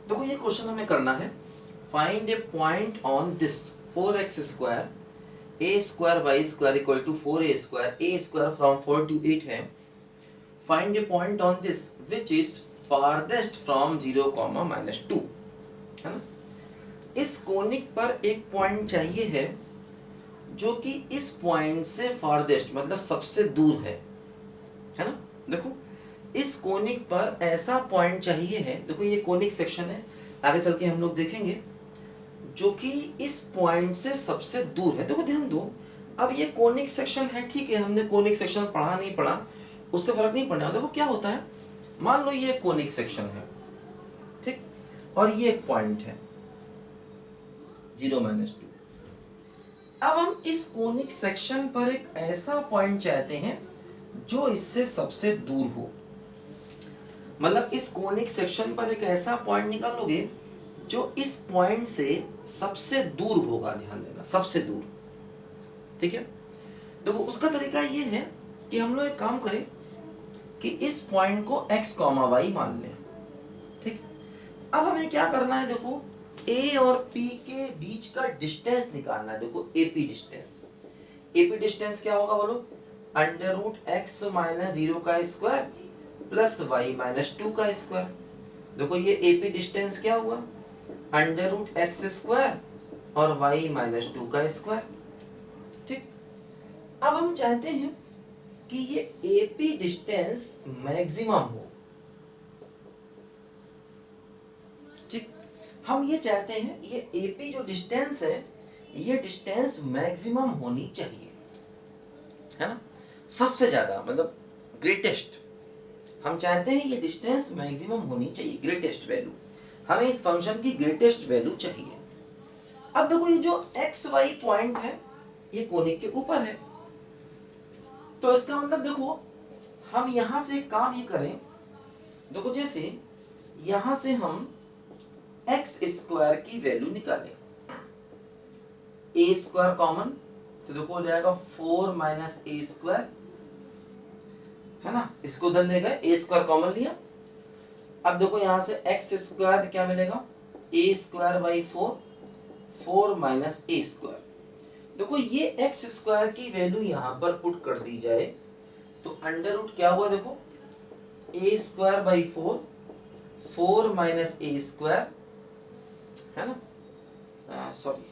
देखो ये क्वेश्चन हमें करना है, find a point on this 4x square a square Y square equal to 4a square from 4 to 8 है। Find a point on this which is farthest from 0, -2 है ना। इस कोनिक पर एक पॉइंट चाहिए है जो कि इस पॉइंट से फारदेस्ट मतलब सबसे दूर है ना। देखो इस कोनिक पर ऐसा पॉइंट चाहिए है, देखो ये कोनिक सेक्शन है, आगे चल के हम लोग देखेंगे, जो कि इस पॉइंट से सबसे दूर है। देखो ध्यान दो, अब ये कोनिक सेक्शन है, ठीक है, हमने कोनिक सेक्शन पढ़ा नहीं पढ़ा उससे फर्क नहीं पड़ना। देखो क्या होता है, मान लो ये कोनिक सेक्शन है, ठीक, और ये एक पॉइंट है 0, -2। अब हम इस कोनिक सेक्शन पर एक ऐसा पॉइंट चाहते हैं जो इससे सबसे दूर हो, मतलब इस कोनिक सेक्शन पर एक ऐसा पॉइंट निकालोगे जो इस पॉइंट से सबसे दूर होगा, ध्यान देना सबसे दूर, ठीक है। देखो उसका तरीका ये है कि हम लोग एक काम करें कि इस पॉइंट को x, y मान लें, ठीक। अब हमें क्या करना है, देखो a और p के बीच का डिस्टेंस निकालना है। देखो AP डिस्टेंस क्या होगा बोलो, √x - 0 का स्क्वायर प्लस y - 2 का स्क्वायर। देखो ये AP डिस्टेंस क्या हुआ, √x स्क्वायर और y - 2 का स्क्वायर, ठीक। अब हम चाहते हैं कि ये AP डिस्टेंस मैक्सिमम हो, ठीक। हम ये चाहते हैं ये AP जो डिस्टेंस है ये डिस्टेंस मैक्सिमम होनी चाहिए, है ना, सबसे ज्यादा मतलब ग्रेटेस्ट। हम चाहते हैं ये डिस्टेंस मैक्सिमम होनी चाहिए, ग्रेटेस्ट वैल्यू, हमें इस फंक्शन की ग्रेटेस्ट वैल्यू चाहिए। अब देखो ये जो एक्स वाई पॉइंट है ये कोनिक के ऊपर है, तो इसका मतलब देखो हम यहां से काम ये करें, देखो जैसे यहां से हम एक्स स्क्वायर की वैल्यू निकालें, ए स्क्वायर कॉमन, तो देखो हो जाएगा 4 - a स्क्वायर, है ना, इसको उधर ले गए, ए स्क्वायर कॉमन लिया। अब देखो यहां से एक्स स्क्वायर क्या मिलेगा, ए स्क्वायर बाई 4 - a स्क्वायर। देखो ये एक्स स्क्वायर की वैल्यू यहां पर पुट कर दी जाए तो अंडर रूट क्या हुआ, देखो ए स्क्वायर बाई 4 - a स्क्वायर, है ना, सॉरी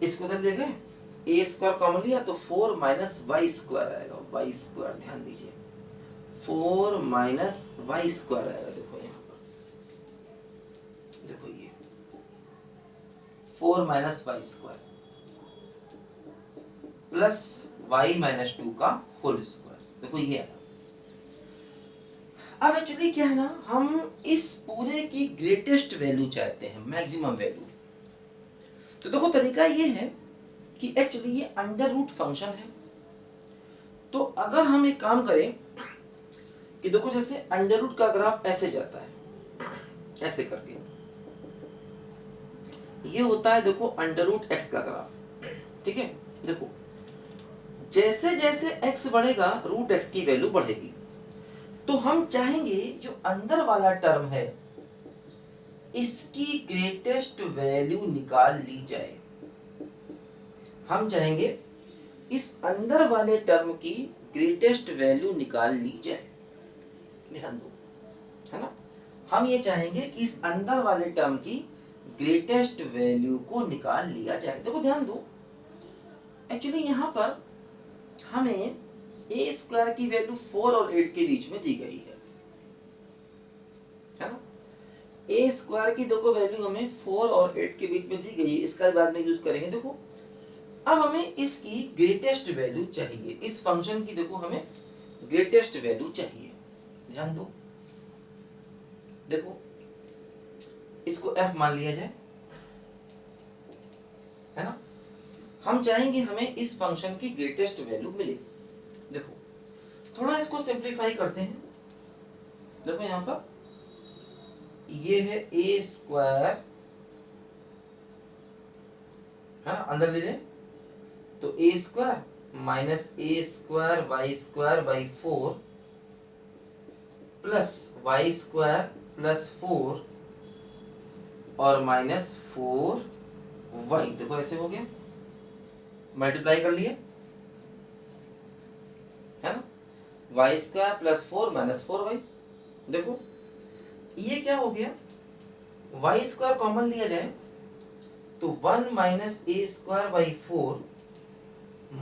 इसको उधर ले गए, ए स्क्वायर कॉमन लिया तो 4 - y स्क्वायर आएगा, y स्क्वायर, ध्यान दीजिए 4 - y स्क्वायर आएगा। देखो यहाँ पर, देखो ये 4 - y स्क्वायर प्लस y - 2 का होल स्क्वायर, देखो ये आया। अब एक्चुअली क्या है ना, हम इस पूरे की ग्रेटेस्ट वैल्यू चाहते हैं, मैक्सिमम वैल्यू। तो देखो तरीका ये है कि एक्चुअली ये अंडर रूट फंक्शन है, तो अगर हम एक काम करें कि देखो जैसे अंडर रूट का ग्राफ ऐसे जाता है, ऐसे करके ये होता है, देखो अंडर रूट एक्स का ग्राफ, ठीक है। देखो जैसे जैसे एक्स बढ़ेगा रूट एक्स की वैल्यू बढ़ेगी, तो हम चाहेंगे जो अंदर वाला टर्म है इसकी ग्रेटेस्ट वैल्यू निकाल ली जाए। हम चाहेंगे इस अंदर वाले टर्म की ग्रेटेस्ट वैल्यू निकाल ली जाए, ध्यान दो, है ना, हम ये चाहेंगे कि इस अंदर वाले टर्म की ग्रेटेस्ट वैल्यू को निकाल लिया जाए। देखो ध्यान दो, एक्चुअली यहां पर हमें ए स्क्वायर की वैल्यू 4 और 8 के बीच में दी गई है ना, ए स्क्वायर की देखो वैल्यू हमें 4 और 8 के बीच में दी गई है, इसका बाद में यूज करेंगे। देखो अब हमें इसकी ग्रेटेस्ट वैल्यू चाहिए, इस फंक्शन की देखो हमें ग्रेटेस्ट वैल्यू चाहिए, ध्यान दो, देखो इसको f मान लिया जाए, है ना, हम चाहेंगे हमें इस फंक्शन की ग्रेटेस्ट वैल्यू मिले। देखो थोड़ा इसको सिंप्लीफाई करते हैं, देखो यहां पर ये है ए स्क्वायर, है ना, अंदर ले लें तो A square minus A square Y square by 4 plus Y square plus 4 और माइनस 4y, देखो ऐसे हो गया, मल्टीप्लाई कर लिए, है ना, Y square plus 4 minus 4y। देखो ये क्या हो गया, वाई स्क्वायर कॉमन लिया जाए तो 1 minus A square by 4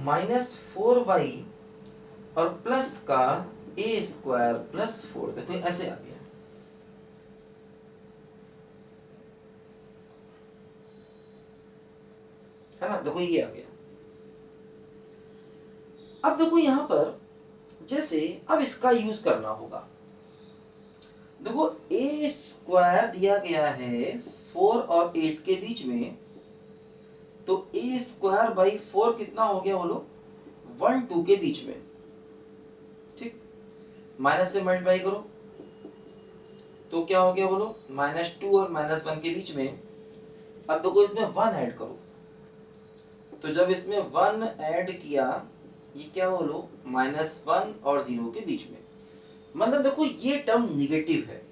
minus 4y और प्लस का ए स्क्वायर प्लस 4, देखो ऐसे आ गया, है ना, देखो ये आ गया। अब देखो यहां पर जैसे अब इसका यूज करना होगा, देखो ए स्क्वायर दिया गया है 4 और 8 के बीच में, तो ए स्क्वायर बाई 4 कितना हो गया बोलो, 1 2 के बीच में, ठीक, माइनस से मल्टीप्लाई करो तो क्या हो गया बोलो, -2 और -1 के बीच में। अब देखो इसमें 1 ऐड करो, तो जब इसमें 1 ऐड किया, ये क्या बोलो, -1 और 0 के बीच में, मतलब देखो ये टर्म निगेटिव है,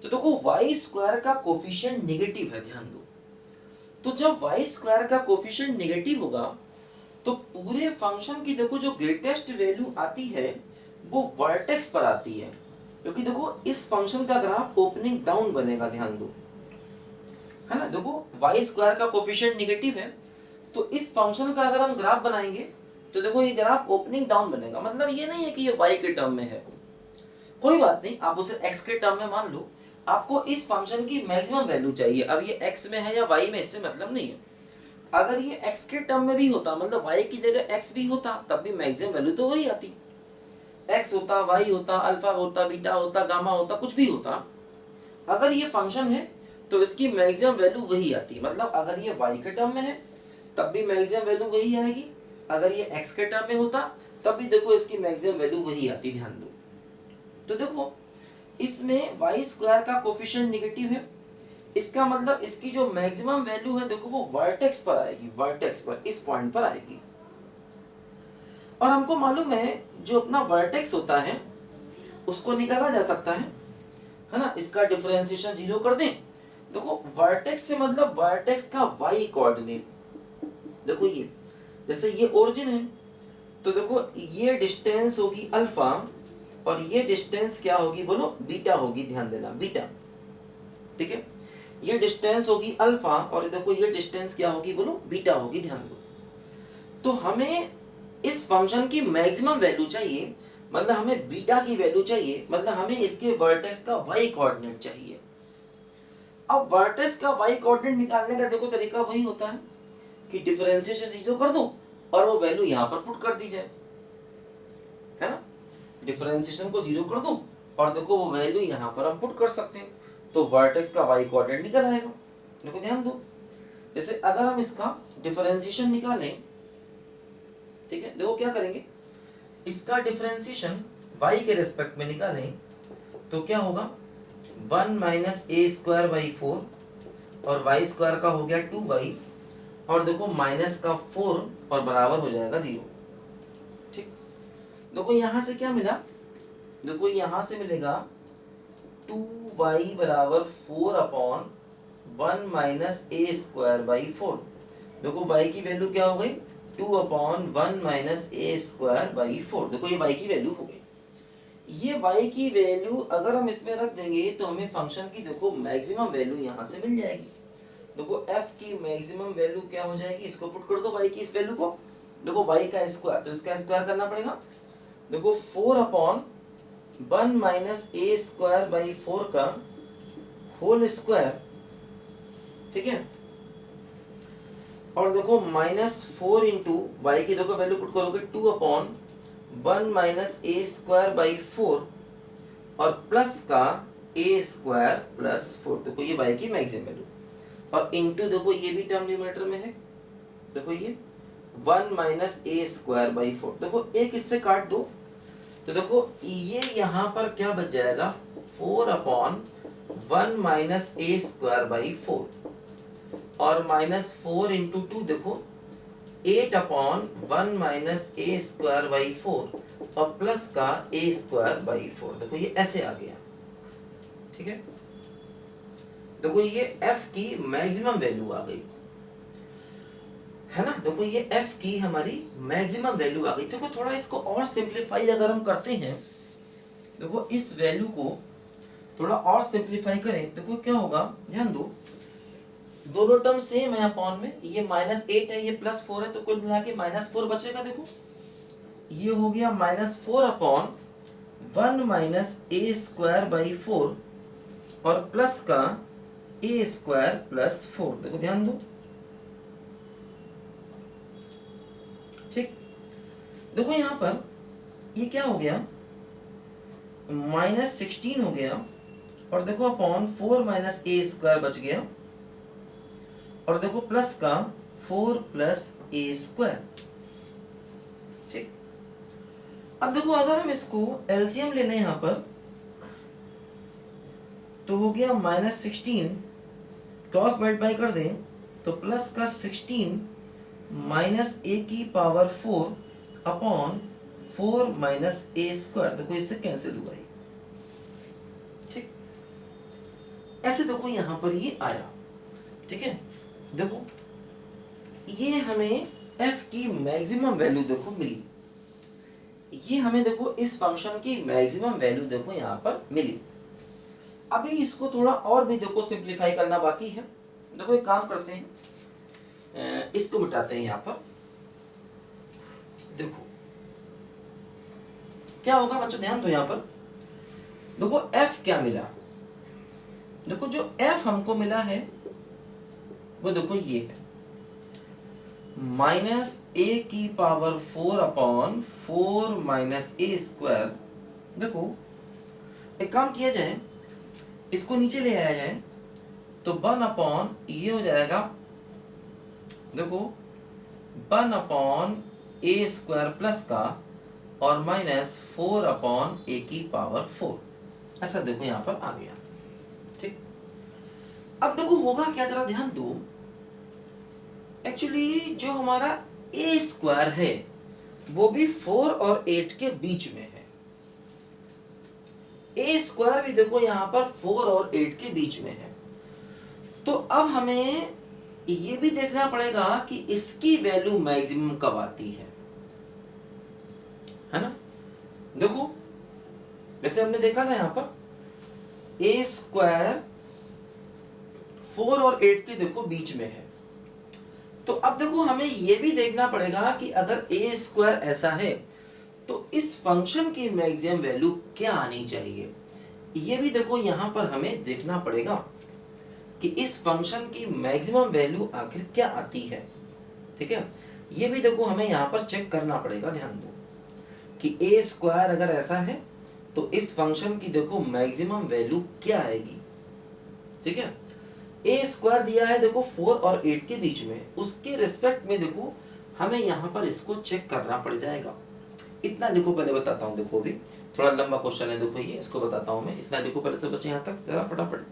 तो देखो वाई स्क्वायर का कोफिशिएंट निगेटिव है, ध्यान दो। तो जब वाई स्क्वायर का कोफिशिएंट निगेटिव होगा तो पूरे फंक्शन की देखो जो ग्रेटेस्ट वैल्यू आती है वो वर्टेक्स पर आती है, क्योंकि देखो इस फंक्शन का ग्राफ ओपनिंग डाउन बनेगा, ध्यान दो, है ना। देखो वाई स्क्वायर का कोफिशिएंट निगेटिव है, तो इस फंक्शन का अगर हम ग्राफ बनाएंगे तो देखो ये ग्राफ ओपनिंग डाउन बनेगा, मतलब ये नहीं है कि ये वाई के टर्म में है, कोई बात नहीं, आप उसे एक्स के टर्म में मान लो, आपको इस फंक्शन की मैक्सिमम वैल्यू चाहिए। अब ये एक्स में है या वाई में, इससे मतलब नहीं है, अगर ये एक्स के टर्म में भी होता, मतलब वाई की जगह एक्स भी होता, तब भी मैक्सिमम वैल्यू तो वही आती, एक्स होता, वाई होता, अल्फा होता, बीटा होता, गामा होता, कुछ भी होता, अगर ये फंक्शन है तो इसकी मैक्सिमम वैल्यू वही आती, मतलब अगर ये वाई के टर्म में है तब भी मैक्सिमम वैल्यू वही आएगी, अगर ये एक्स के टर्म में होता तब भी देखो इसकी मैक्सिमम वैल्यू वही आती, ध्यान दो। तो देखो इसमें वाई स्क्वायर का कोफिशिएंट निगेटिव है, इसका मतलब इसकी जो मैक्सिमम वैल्यू है देखो वो वर्टेक्स पर आएगी, वर्टेक्स पर, इस पॉइंट पर आएगी। और हमको मालूम है जो अपना वर्टेक्स होता है उसको निकाला जा सकता है ना, इसका डिफरेंशिएशन 0 कर दें, देखो वर्टेक्स से मतलब वर्टेक्स का वाई कोऑर्डिनेट, देखो ये जैसे ये ओरिजिन है तो देखो ये डिस्टेंस होगी अल्फा और ये डिस्टेंस क्या होगी बोलो, बीटा होगी, ध्यान देना, बीटा, ठीक है, ये डिस्टेंस होगी अल्फा और देखो ये डिस्टेंस क्या होगी बोलो, बीटा होगी, ध्यान दो। तो हमें इस फंक्शन की मैक्सिमम वैल्यू चाहिए, मतलब हमें बीटा की वैल्यू चाहिए, मतलब हमें इसके वर्टेक्स का वाई कोऑर्डिनेट चाहिए। अब वर्टेक्स का वाई कोऑर्डिनेट निकालने का देखो तरीका वही होता है कि डिफरेंशिएशन 0 कर दो और वो वैल्यू यहां पर पुट कर दी जाए, है ना, डिफरेंशिएशन को 0 कर दो और देखो वो वैल्यू यहां पर हम पुट कर सकते हैं, तो वर्टेक्स का वाई कोऑर्डिनेट निकल आएगा। देखो ध्यान दो, जैसे अगर हम इसका डिफरेंशिएशन निकालें, ठीक है, देखो क्या करेंगे, इसका डिफरेंशिएशन y के रेस्पेक्ट में निकालें तो क्या होगा, 1 माइनस ए स्क्वायर बाई 4 और y स्क्वायर का हो गया 2y और देखो माइनस का 4 और बराबर हो जाएगा 0, ठीक। देखो यहां से क्या मिला, देखो यहां से मिलेगा 2y बराबर 4 upon 1 minus A square by 4, देखो y की वैल्यू क्या हो गई, 2 upon 1 minus A square by 4, देखो ये y की वैल्यू हो गई। ये y की वैल्यू अगर हम इसमें रख देंगे तो हमें फंक्शन की देखो मैक्सिमम वैल्यू यहां से मिल जाएगी, देखो f की मैक्सिमम वैल्यू क्या हो जाएगी, इसको पुट कर दो y की इस वैल्यू को, देखो y का स्क्वायर, तो इसका स्क्वायर करना पड़ेगा, देखो 4 upon 1 minus A square by 4 का होल स्क्वायर, ठीक है, और देखो -4 इंटू वाई की देखो वैल्यू पुट करोगे 2 upon 1 minus A square by 4 और प्लस का ए स्क्वायर प्लस 4, देखो ये वाई की मैक्सिमम वैल्यू, और इंटू देखो ये भी टर्म न्यूमरेटर में है, देखो ये 1 माइनस ए स्क्वायर बाई 4, देखो एक इससे काट दो तो देखो ये यहाँ पर क्या बच जाएगा, 4 upon 1 minus A square by 4 और -4 इंटू 2 देखो 8 upon 1 minus A square by 4 और प्लस का ए स्क्वायर बाई 4, देखो ये ऐसे आ गया, ठीक है, देखो ये f की मैक्सिमम वैल्यू आ गई है ना। देखो ये f की हमारी मैक्सिमम वैल्यू आ गई। देखो थोड़ा इसको और सिंप्लीफाई अगर हम करते हैं, देखो इस वैल्यू को थोड़ा और सिंप्लीफाई करें, देखो क्या होगा, ध्यान दो, दोनों टर्म सेम है अपॉन में, ये -8 है, ये +4 है, तो कुल मिला के -4 बचेगा। देखो ये हो गया -4 अपॉन 1 - a²/4 और प्लस का a² + 4। देखो ध्यान दो, ठीक। देखो यहां पर ये क्या हो गया, -16 हो गया, और देखो अपॉन 4 - a² बच गया, और देखो प्लस का 4 + a²। ठीक, अब देखो अगर हम इसको एलसीएम लेने यहां पर, तो हो गया -16, क्रॉस मल्टीप्लाई कर दें तो प्लस का 16 - a⁴ अपॉन 4 - a²। देखो इससे कैंसिल हुआ ये, ठीक। ऐसे देखो यहां पर ये आया, ठीक है। देखो ये हमें f की मैक्सिमम वैल्यू देखो मिली, ये हमें देखो इस फंक्शन की मैक्सिमम वैल्यू देखो यहां पर मिली। अभी इसको थोड़ा और भी देखो सिंप्लीफाई करना बाकी है। देखो एक काम करते हैं, इसको मिटाते हैं यहां पर। देखो क्या होगा बच्चों, ध्यान दो यहां पर, देखो f क्या मिला, देखो जो f हमको मिला है वो देखो ये है -a⁴ अपॉन 4 - a²। देखो एक काम किया जाए, इसको नीचे ले आया जाए तो 1 अपॉन ये हो जाएगा, देखो 1 अपॉन a² प्लस का और -4 अपॉन a⁴, ऐसा देखो यहां पर आ गया, ठीक। अब देखो होगा क्या, जरा ध्यान दो, एक्चुअली जो हमारा a² है वो भी 4 और 8 के बीच में है, a² भी देखो यहां पर 4 और 8 के बीच में है। तो अब हमें ये भी देखना पड़ेगा कि इसकी वैल्यू मैक्सिमम कब आती है ना। देखो वैसे हमने देखा था यहां पर a² 4 और 8 के देखो बीच में है, तो अब देखो हमें यह भी देखना पड़ेगा कि अगर a² ऐसा है तो इस फंक्शन की मैक्सिमम वैल्यू क्या आनी चाहिए, ये भी देखो यहां पर हमें देखना पड़ेगा कि इस फंक्शन की मैक्सिमम वैल्यू आखिर क्या आती है, ठीक है। ये भी देखो हमें यहां पर चेक करना पड़ेगा, ध्यान दो कि a² अगर ऐसा है तो इस फंक्शन की देखो मैक्सिमम वैल्यू क्या आएगी, ठीक है। a² दिया है देखो 4 और 8 के बीच में, उसके रिस्पेक्ट में देखो हमें यहां पर इसको चेक करना पड़ जाएगा। इतना लिखो, पहले बताता हूं, देखो भी थोड़ा लंबा क्वेश्चन है, देखो ये इसको बताता हूं मैं, इतना लिखो पहले से बच्चे यहां तक जरा फटाफट।